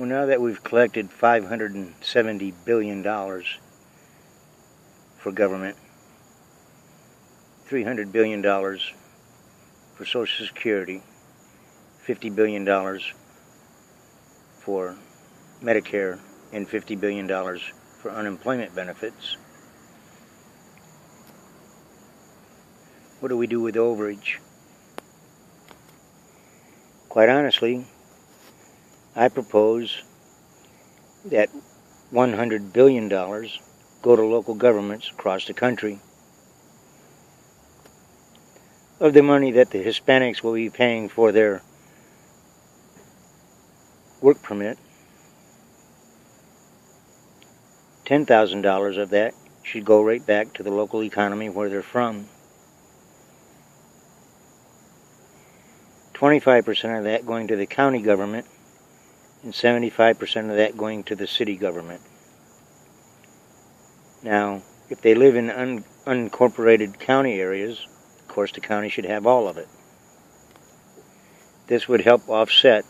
Well, now that we've collected $570 billion for government, $300 billion for Social Security, $50 billion for Medicare, and $50 billion for unemployment benefits, what do we do with overage? Quite honestly, I propose that $100 billion go to local governments across the country. Of the money that the Hispanics will be paying for their work permit, $10,000 of that should go right back to the local economy where they're from. 25% of that going to the county government, and 75% of that going to the city government. Now, if they live in unincorporated county areas, of course the county should have all of it. This would help offset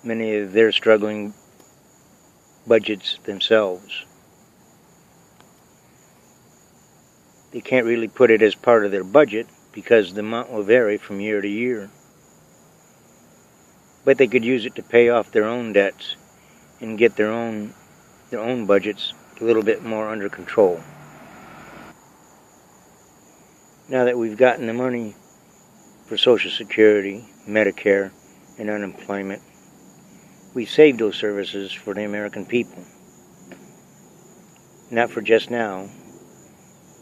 many of their struggling budgets themselves. They can't really put it as part of their budget because the amount will vary from year to year. But they could use it to pay off their own debts and get their own budgets a little bit more under control. Now that we've gotten the money for Social Security, Medicare, and unemployment, we saved those services for the American people. Not for just now,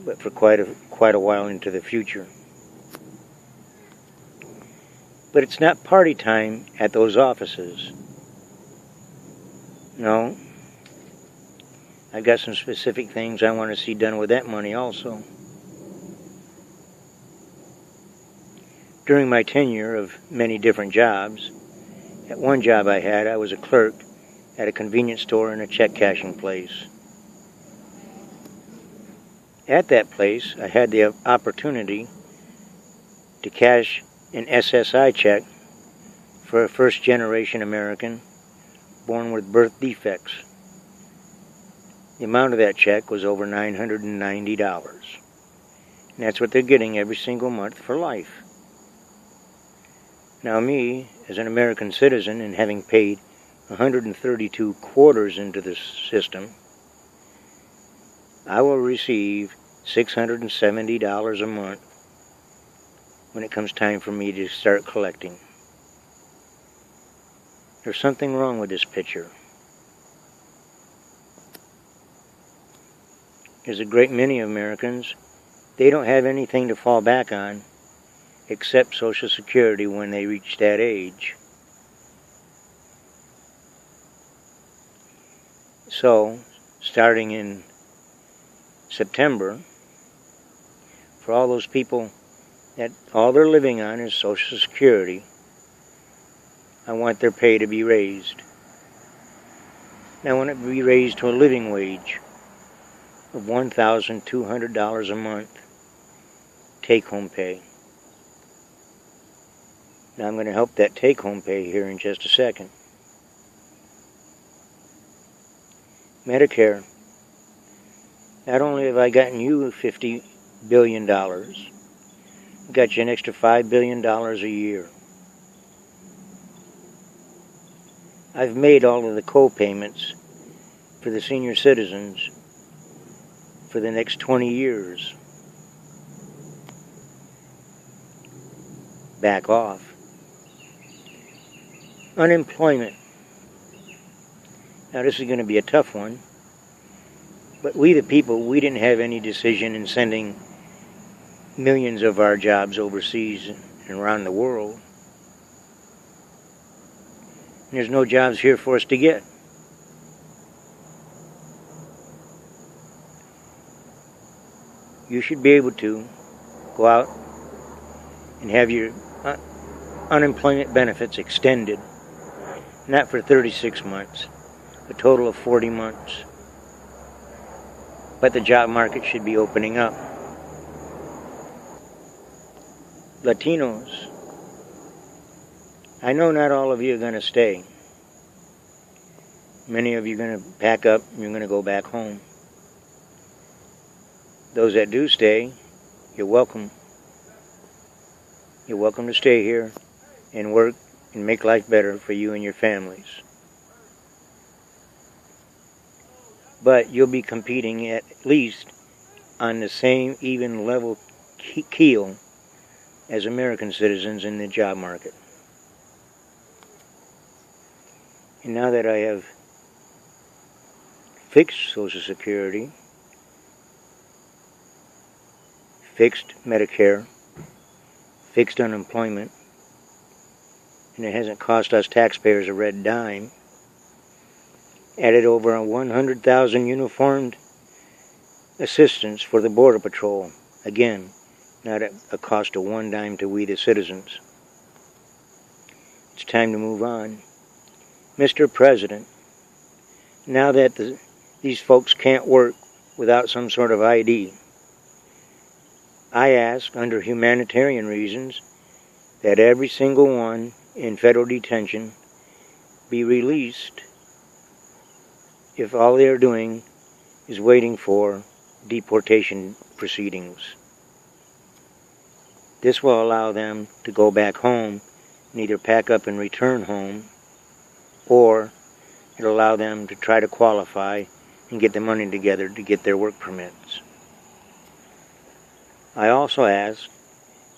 but for quite a while into the future. But it's not party time at those offices. No. I've got some specific things I want to see done with that money also. During my tenure of many different jobs, at one job I had, I was a clerk at a convenience store and a check cashing place. At that place, I had the opportunity to cash an SSI check for a first-generation American born with birth defects. The amount of that check was over $990. And that's what they're getting every single month for life. Now me, as an American citizen and having paid 132 quarters into the system, I will receive $670 a month when it comes time for me to start collecting. There's something wrong with this picture. There's a great many Americans, they don't have anything to fall back on except Social Security when they reach that age. So, starting in September, for all those people that all they're living on is Social Security, I want their pay to be raised. And I want it to be raised to a living wage of $1,200 a month, take-home pay. Now I'm going to help that take-home pay here in just a second. Medicare. Not only have I gotten you $50 billion, I've got you an extra $5 billion a year. I've made all of the co-payments for the senior citizens for the next 20 years. Back off. Unemployment. Now this is going to be a tough one, but we the people, we didn't have any decision in sending millions of our jobs overseas and around the world. And there's no jobs here for us to get. You should be able to go out and have your unemployment benefits extended, not for 36 months, a total of 40 months. But the job market should be opening up. Latinos, I know not all of you are going to stay. Many of you are going to pack up and you're going to go back home. Those that do stay, you're welcome. You're welcome to stay here and work and make life better for you and your families. But you'll be competing at least on the same even level keel as American citizens in the job market. And now that I have fixed Social Security, fixed Medicare, fixed unemployment, and it hasn't cost us taxpayers a red dime, added over 100,000 uniformed assistants for the Border Patrol. Again, not at a cost of one dime to we the citizens. It's time to move on. Mr. President, now that these folks can't work without some sort of ID, I ask, under humanitarian reasons, that every single one in federal detention be released if all they are doing is waiting for deportation proceedings. This will allow them to go back home and either pack up and return home, or it'll allow them to try to qualify and get the money together to get their work permits. I also ask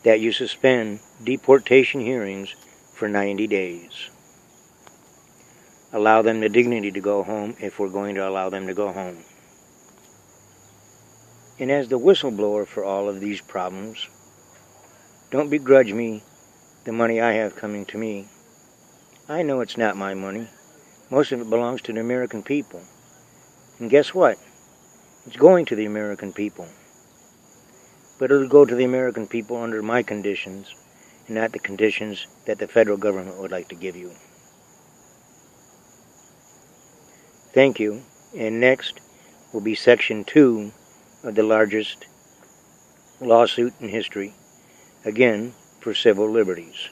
that you suspend deportation hearings for 90 days. Allow them the dignity to go home if we're going to allow them to go home. And as the whistleblower for all of these problems, don't begrudge me the money I have coming to me. I know it's not my money. Most of it belongs to the American people. And guess what? It's going to the American people. But it'll go to the American people under my conditions, and not the conditions that the federal government would like to give you. Thank you. And next will be Section 2 of the largest lawsuit in history, again for civil liberties.